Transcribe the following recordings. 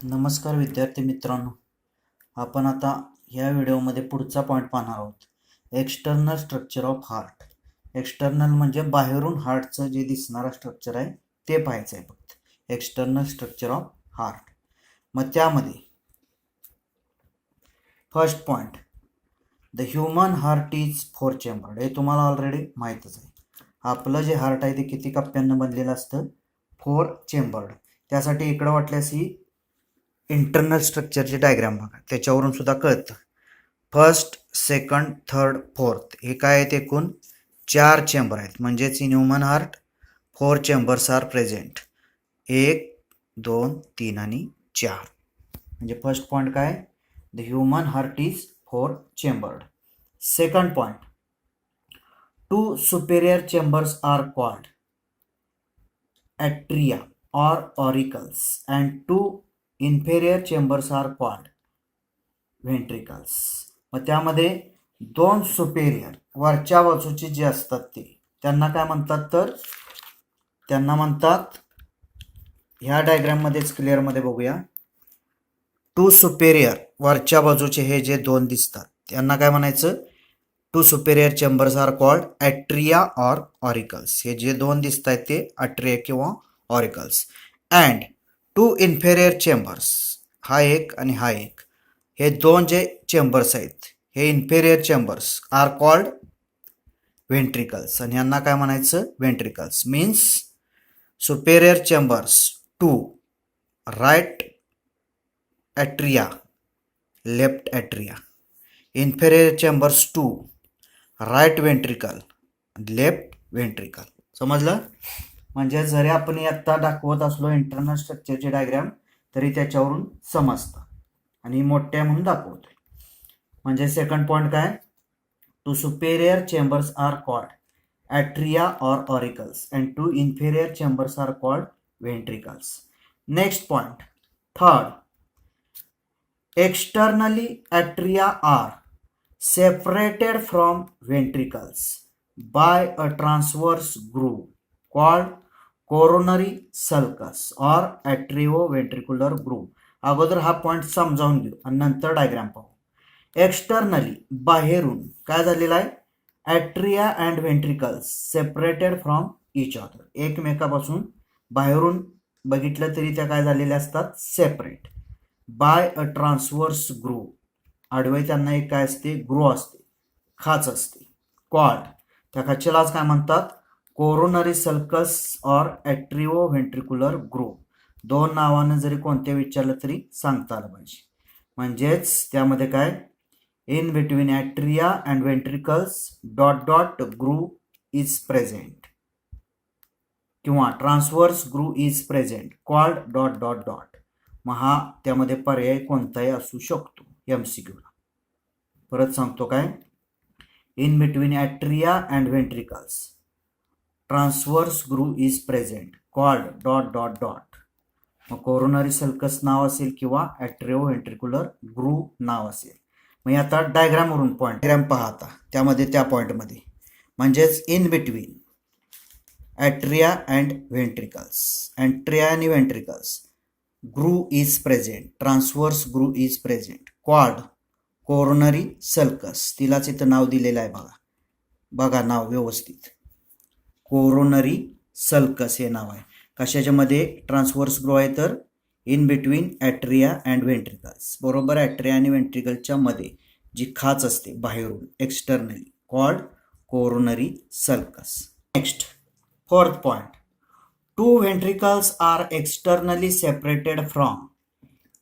नमस्कार विद्यार्थी मित्रांनो, आपण आता या व्हिडिओमध्ये पुढचा पॉईंट पाहणार आहोत. External structure of heart. External म्हणजे बाहेरून हार्टचं जे दिसणारं स्ट्रक्चर आहे ते पाहायचं आहे फक्त. External structure of heart. मग त्यामध्ये first point, the human heart is 4 chambered. हे तुम्हाला ऑलरेडी माहीतच आहे. आपलं जे हार्ट आहे ते किती कप्प्यांना बनलेलं असतं? 4 चेंबर्ड. त्यासाठी इकडं वाटल्यास ही इंटरनल स्ट्रक्चरची डायग्राम बघा, त्याच्यावरून सुद्धा कळतं. फर्स्ट, सेकंड, थर्ड, फोर्थ हे काय आहेत? एकूण 4 चेंबर आहेत. म्हणजेच in human heart 4 chambers are present. 1, 2, 3 आणि 4. म्हणजे फर्स्ट पॉईंट काय? The human heart is 4 chambered. Second point, 2 superior chambers are called atria or auricles and 2 inferior chambers are called ventricles. मग त्यामध्ये 2 सुपेरियर वरच्या बाजूचे जे असतात त्यांना काय म्हणतात? तर त्यांना म्हणतात, ह्या डायग्राममध्येच क्लिअरमध्ये बघूया. 2 सुपेरियर वरच्या बाजूचे हे जे 2 दिसतात त्यांना काय म्हणायचं? 2 superior chambers are called atria or auricles. हे जे 2 दिसत आहेत ते ॲट्रिया किंवा ऑरिकल्स. अँड 2 इन्फेरियर चेंबर्स, हा एक आणि हा एक, हे 2 जे चेंबर्स आहेत हे inferior chambers are called ventricles. आणि यांना काय म्हणायचं? Ventricles. Means superior chambers 2 right atria, left atria. Inferior chambers 2 right ventricle, left ventricle. समजलं? म्हणजे जरी आपण आत्ता दाखवत असलो इंटरनल स्ट्रक्चरची डायग्राम तरी त्याच्यावरून समजतं आणि मोठ्या म्हणून दाखवतोय. म्हणजे सेकंड पॉईंट काय? 2 superior chambers are called atria or auricles and 2 inferior chambers are called ventricles. Next point, third, externally atria are separated from ventricles by a transverse groove called coronary sulcus or atrioventricular groove. अगोदर हा point समजावून घेऊ आणि नंतर diagram पाहू. Externally बाहेरून काय झालेलं आहे? Atria and ventricles separated from each other. एकमेकापासून बाहेरून बघितलं तरी त्या काय झालेल्या असतात? Separate. By a transverse groove, आडवे त्यांना एक काय असते? ग्रो असते, खाच असते. कॉल्ड, त्या खाचेलाच काय म्हणतात? Coronary sulcus or atrioventricular groove. 2 नावानं जरी कोणत्या विचारलं तरी सांगता आलं पाहिजे. म्हणजेच त्यामध्ये काय? In between atria and ventricles dot dot groove is present किंवा transverse groove is present called dot dot dot. मग हा त्यामध्ये पर्याय कोणताही असू शकतो MCQला. परत सांगतो काय? In between atria and ventricles transverse groove is present called dot dot dot. मग कोरोनरी सल्कस नाव असेल किंवा ॲट्रिओ व्हेंट्रिक्युलर ग्रूव नाव असेल. मग आता डायग्रामवरून पॉईंट डायग्राम पहा आता त्यामध्ये त्या पॉईंटमध्ये. म्हणजेच in between atria and ventricles, atria आणि ventricles groove is present, transverse groove is present called coronary sulcus. तिलाच इथं नाव दिलेलं आहे बघा, बघा नाव व्यवस्थित. कोरोनरी सल्कस हे नाव आहे. कशाच्यामध्ये? ट्रान्सवर्स ग्रूव आहे तर इन बिटवीन ॲट्रिया अँड व्हेंट्रिकल्स, बरोबर. ॲट्रिया आणि व्हेंट्रिकलच्या मध्ये जी खाच असते बाहेरून externally, called coronary sulcus. Next, fourth point, 2 ventricles are externally separated from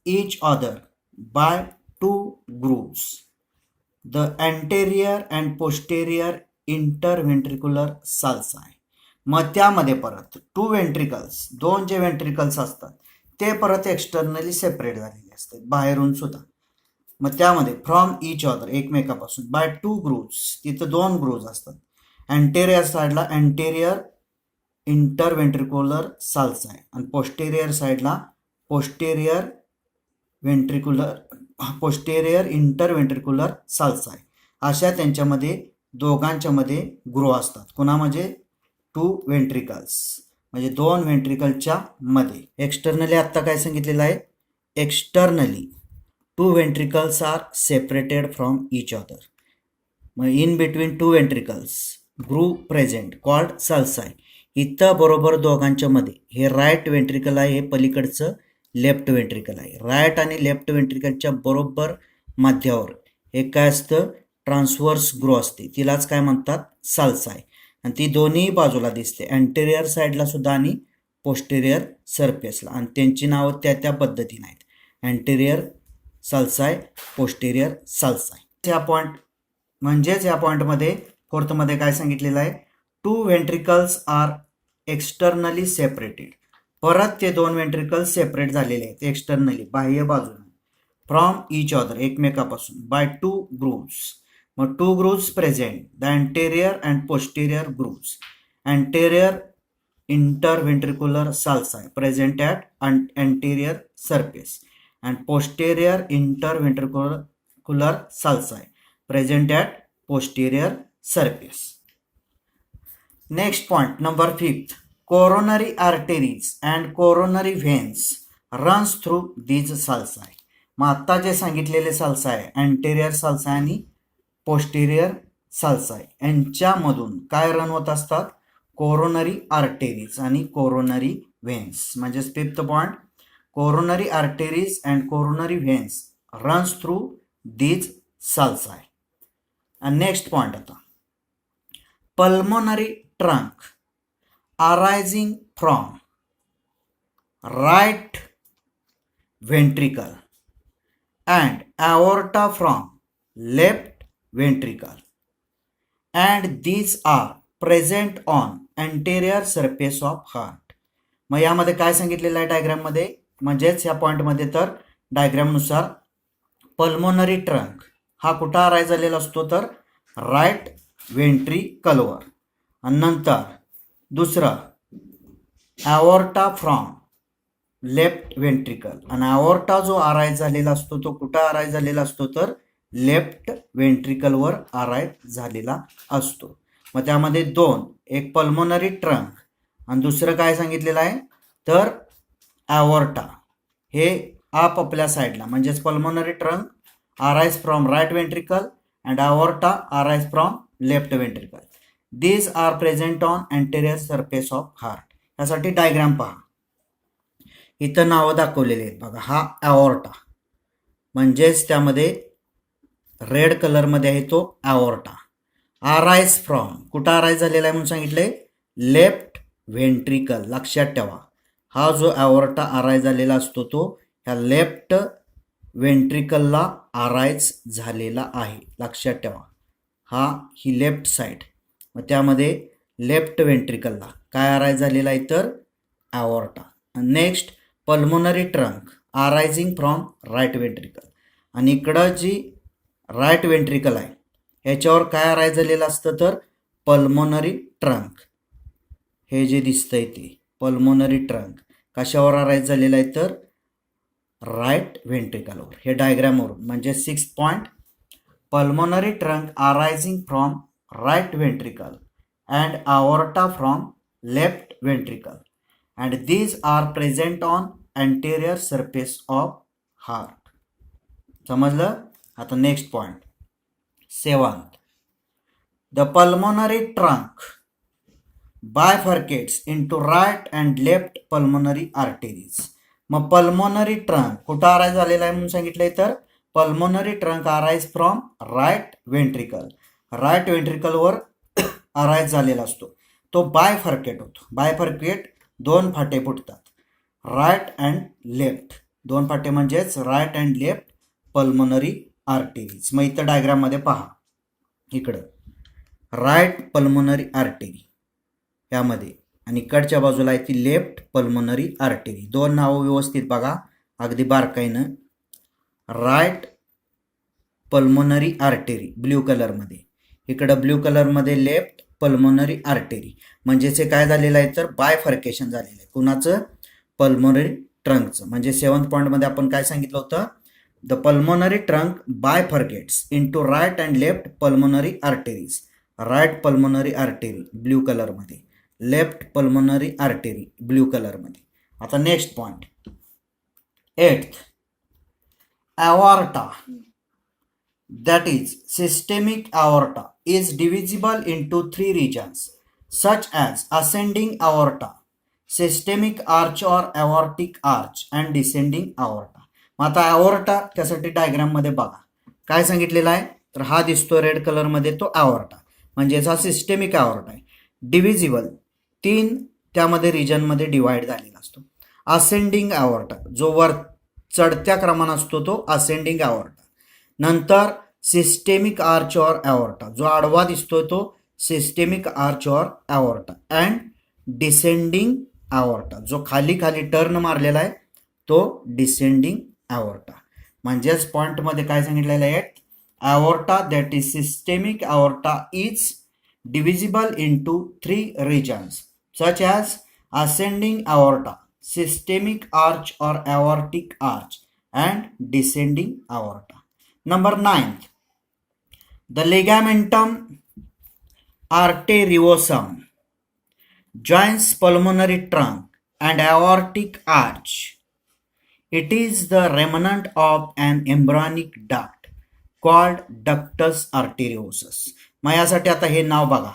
each other by 2 grooves. The anterior and posterior interventricular sulci. मग त्यामध्ये परत 2 ventricles, 2 जे ventricles असतात ते परत एक्सटर्नली सेपरेट झालेले असतात बाहेरून सुद्धा. मग त्यामध्ये फ्रॉम इच अदर, एकमेकापासून, बाय 2 grooves, तिथं 2 grooves असतात. अँटेरियर साईडला अँटेरियर इंटरव्हेंट्रिक्युलर साल्स आहे आणि पोस्टेरियर साईडला पोस्टेरियर इंटरव्हेंट्रिक्युलर साल्स आहे. अशा त्यांच्यामध्ये दोघांच्यामध्ये ग्रो असतात. कोणामध्ये? 2 व्हेंट्रिकल्स, म्हणजे 2 व्हेंट्रिकलच्या मध्ये. एक्सटर्नली आत्ता काय सांगितलेलं आहे? externally two ventricles are separated from each other. In between two ventricles groove present called sulci. इथं बरोबर दोघांच्या मध्ये हे राईट वेंट्रिकल आहे, हे पलीकडचं लेफ्ट वेंट्रिकल आहे. राईट आणि लेफ्ट वेंट्रिकलच्या बरोबर मध्यावर एक काय असतं, ट्रान्सवर्स ग्रो असते, तिलाच काय म्हणतात, साल्साय. आणि ती दोन्ही बाजूला दिसते, अँटेरियर साईडला सुद्धा आणि पोस्टेरियर सरफेसला, आणि त्यांची नावं त्या पद्धतीने आहेत, अँटेरियर साल्साय, पोस्टेरियर साल्साय. ह्या पॉईंट म्हणजेच या पॉईंटमध्ये फोर्थमध्ये काय सांगितलेलं आहे, two ventricles are externally separated. परत ते दोन वेंट्रिकल्स सेपरेट झालेले आहेत एक्सटर्नली, बाह्य बाजूने, फ्रॉम इच अदर, एकमेकापासून, बाय टू ग्रूव्स. मग two grooves present, the anterior and posterior grooves. Anterior interventricular sulci present at anterior surface and posterior interventricular sulci present at posterior surface. Next point, number 5th, coronary arteries and coronary veins runs through these sulci. मग आत्ता जे सांगितलेले sulci आहे, anterior sulci आणि posterior sulci, यांच्यामधून काय run होत असतात, coronary आर्टेरीज आणि कोरोनरी व्हेन्स. म्हणजे fifth point, coronary arteries and coronary veins runs through these sulci. आणि नेक्स्ट पॉइंट आता, pulmonary trunk arising from right ventricle and aorta from left ventricle and these are present on anterior surface of heart. मग यामध्ये काय सांगितलेलं आहे डायग्राममध्ये, म्हणजेच या पॉईंटमध्ये तर डायग्रामनुसार पल्मोनरी ट्रंक हा कुठं अराईज झालेला असतो, तर राईट व्हेंट्रिकलवर. आणि नंतर दुसरं ॲओर्टा फ्रॉम लेफ्ट व्हेंट्रिकल, आणि ॲओर्टा जो अराईज झालेला असतो तो कुठं अराईज झालेला असतो, तर लेफ्ट व्हेंट्रिकलवर अराईज झालेला असतो. मग त्यामध्ये दोन, एक पल्मोनरी ट्रंक आणि दुसरं काय सांगितलेलं आहे, तर ॲओर्टा. हे आपल्या साईडला, म्हणजेच pulmonary trunk arise from right ventricle and aorta arise from left ventricle. These are present on anterior surface of heart. यासाठी डायग्राम पहा, इथं नावं दाखवलेली आहेत बघा. हा ॲओर्टा, म्हणजेच त्यामध्ये रेड कलरमध्ये आहे तो ॲओर्टा. अराईज फ्रॉम, कुठं अराईज झालेला आहे म्हणून सांगितले, लेफ्ट व्हेंट्रिकल. लक्षात ठेवा, हा जो ॲओर्टा अराईज झालेला असतो तो ह्या लेफ्ट व्हेंट्रिकलला अराईज झालेला आहे. लक्षात ठेवा, ही लेफ्ट साईड. मग त्यामध्ये लेफ्ट व्हेंट्रिकलला काय अराईज झालेला आहे, तर aorta. Next pulmonary trunk arising from right ventricle, आणि इकडं जी राईट व्हेंट्रिकल आहे ह्याच्यावर काय अराईज झालेलं असतं, तर पल्मोनरी ट्रंक. हे जे दिसतंय ते पल्मोनरी ट्रंक कशावर अराईज झालेलं आहे, तर राईट व्हेंट्रिकलवर. हे डायग्रामवरून, म्हणजे 6 point, pulmonary trunk arising from right ventricle and aorta from left ventricle and these are present on anterior surface of heart. समजलं. आता next point 7th, the pulmonary trunk bifurcates into right and left pulmonary arteries. मग pulmonary trunk कुठं arise झालेला आहे म्हणून सांगितलंय, तर pulmonary trunk arise from right ventricle. Right व्हेंट्रिकलवर अराईज झालेला असतो तो बायफर्केट होतो. बायफर्केट दोन फाटे फुटतात, राईट अँड लेफ्ट. दोन फाटे म्हणजेच राईट अँड लेफ्ट पल्मोनरी आर्टेरीज. मग इथं डायग्राममध्ये पहा, इकडं राईट पल्मोनरी आर्टेरी यामध्ये, आणि इकडच्या बाजूला आहे ती लेफ्ट पल्मोनरी आर्टेरी. दोन नावं व्यवस्थित बघा अगदी बारकाईनं. राईट पल्मोनरी आर्टेरी ब्ल्यू कलरमध्ये, इकडं ब्ल्यू कलरमध्ये लेफ्ट पल्मोनरी आर्टेरी. म्हणजेच हे काय झालेलं आहे, तर बायफर्केशन झालेलं आहे. कुणाचं, पल्मोनरी ट्रंकचं. म्हणजे 7th पॉईंटमध्ये आपण काय सांगितलं होतं, the pulmonary trunk bifurcates into right and left pulmonary arteries. right pulmonary artery blue कलरमध्ये, लेफ्ट पल्मोनरी आर्टेरी ब्ल्यू कलरमध्ये. आता next point 8th, aorta, that is systemic aorta, is divisible into three regions such as ascending aorta, systemic arch or aortic arch and descending aorta. मग आता aorta त्यासाठी diagram मध्ये बघा काय सांगितलेलं आहे, तर हा दिसतो रेड कलर मध्ये तो aorta, म्हणजेच हा सिस्टेमिक aorta आहे. डिव्हिजिबल 3 त्यामध्ये रिजन मध्ये डिवाइड झालेला असतो. असेंडिंग aorta जो वर चढत्या क्रमाने असतो तो असेंडिंग aorta. नंतर सिस्टेमिक आर्च और एओर्टा जो आडवा दिसतोय तो सिस्टेमिक आर्च और एओर्टा अँड डिसेंडिंग एओर्टा जो खाली खाली टर्न मारलेला आहे तो डिसेंडिंग एओर्टा. म्हणजेच पॉइंट मध्ये काय सांगितलेलं आहे, aorta that is systemic aorta is divisible into 3 regions such as ascending aorta, systemic arch or aortic arch and descending aorta. Number 9, the ligamentum arteriosum joins pulmonary trunk and aortic arch. It is the remnant of an embryonic duct called ductus arteriosus. मग यासाठी आता हे नाव बघा,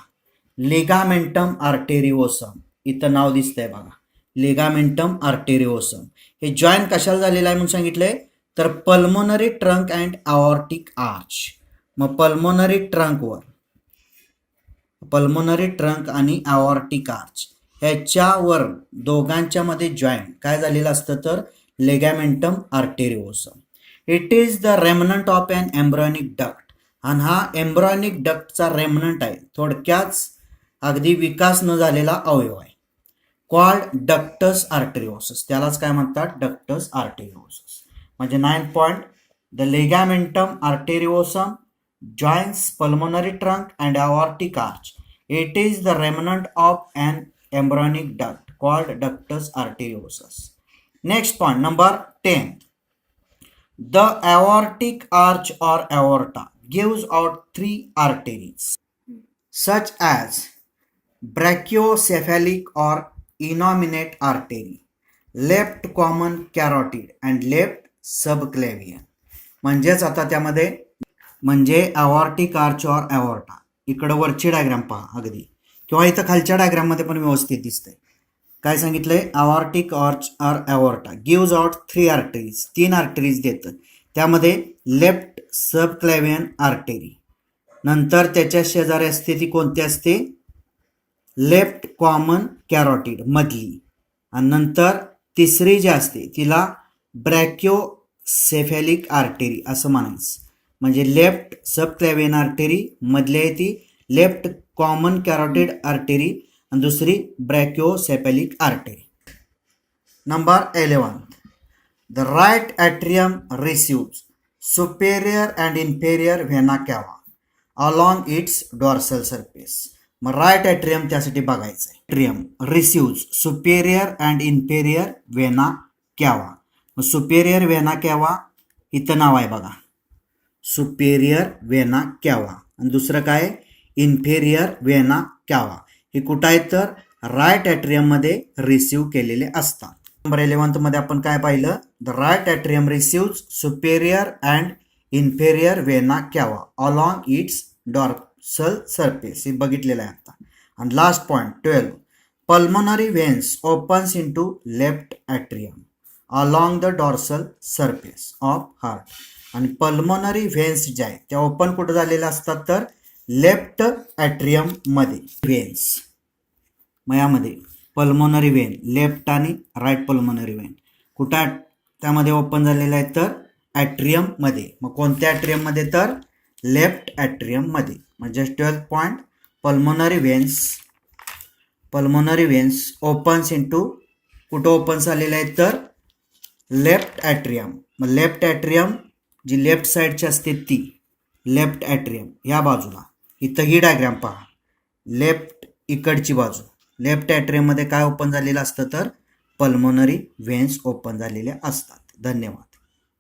ligamentum आर्टेरिओसम, इथं नाव दिसतंय बघा, ligamentum आर्टेरिओसम. हे join कशाला झालेलं आहे म्हणून सांगितलंय, तर pulmonary trunk and aortic arch. मग पल्मोनरी ट्रंक आणि अऑर्टिक आर्च ह्याच्यावर दोघांच्या मध्ये जॉईन काय झालेलं असतं, तर ligamentum arteriosum. It is the remnant of an embryonic duct, आणि हा एम्ब्रॉनिक डक्टचा रेमनंट आहे, थोडक्यात अगदी विकास न झालेला अवयव आहे. कॉल्ड डक्टस आर्टेरिओसस, त्यालाच काय म्हणतात, डक्टस आर्टेरिओसस. म्हणजे 9 point, the ligamentum arteriosum joins pulmonary trunk and aortic arch. It is the remnant of an embryonic duct called ductus arteriosus. Next point number 10, the aortic arch or aorta gives out 3 arteries such as brachiocephalic or innominate artery, left common carotid and left subclavian. म्हणजेच आता त्यामध्ये म्हणजे aortic arch or aorta, इकडं वरची diagram पहा अगदी, किंवा इथं खालच्या डायग्राम मध्ये पण व्यवस्थित दिसतंय. काय सांगितलंय, aortic arch or aorta gives out 3 arteries, 3 arteries देतं. त्यामध्ये लेफ्ट सबक्लेवियन आर्टेरी, नंतर त्याच्या शेजारी असते ती कोणती असते, लेफ्ट कॉमन कॅरोटिड मधली, आणि नंतर तिसरी जी असते तिला ब्रॅकिओसेफॅलिक आर्टेरी असं म्हणायचं. म्हणजे लेफ्ट सबक्लेवियन आर्टेरी मधली आहे ती लेफ्ट कॉमन कॅरोटिड आर्टेरी आणि दुसरी brachiocephalic artery. Number 11, the right atrium receives superior and inferior vena cava along its dorsal surface. मग राईट ॲट्रियम त्यासाठी बघायचं आहे. Atrium receives superior and inferior vena cava. मग सुपेरियर वेना कॅवा इथं नाव आहे बघा, सुपेरियर वेना कॅवा, आणि दुसरं काय इन्फेरियर वेना कॅवा. हे कुठं आहे, तर राईट ॲट्रियम मध्ये रिसिव्ह केलेले असतात. नंबर 11 मध्ये आपण काय पाहिलं, the right atrium receives superior and inferior vena cava along its dorsal surface, हे बघितलेलं आहे आता. आणि last point 12, pulmonary veins opens into left atrium along the dorsal surface of heart. आणि पल्मोनरी व्हेन्स ज्या आहेत त्या ओपन कुठं झालेल्या असतात, तर लेफ्ट ॲट्रियम मध्ये व्हेन्स. मग यामध्ये पल्मोनरी वेन लेफ्ट आणि राईट पल्मोनरी वेन कुठं त्यामध्ये ओपन झालेलं आहे, तर ॲट्रियम मध्ये. मग कोणत्या ॲट्रियम मध्ये, तर लेफ्ट ॲट्रियम मध्ये. म्हणजे 12 point, pulmonary veins opens into कुठं ओपन झालेले आहेत, तर लेफ्ट ॲट्रियम. मग लेफ्ट ॲट्रियम जी लेफ्ट साईडची असते ती लेफ्ट ॲट्रियम या बाजूला, इथं ही डायग्राम पहा, लेफ्ट इकडची बाजू लेफ्ट ॲट्रियम मध्ये काय ओपन झालेलं असतं, तर पल्मोनरी व्हेन्स ओपन झालेले असतात. धन्यवाद.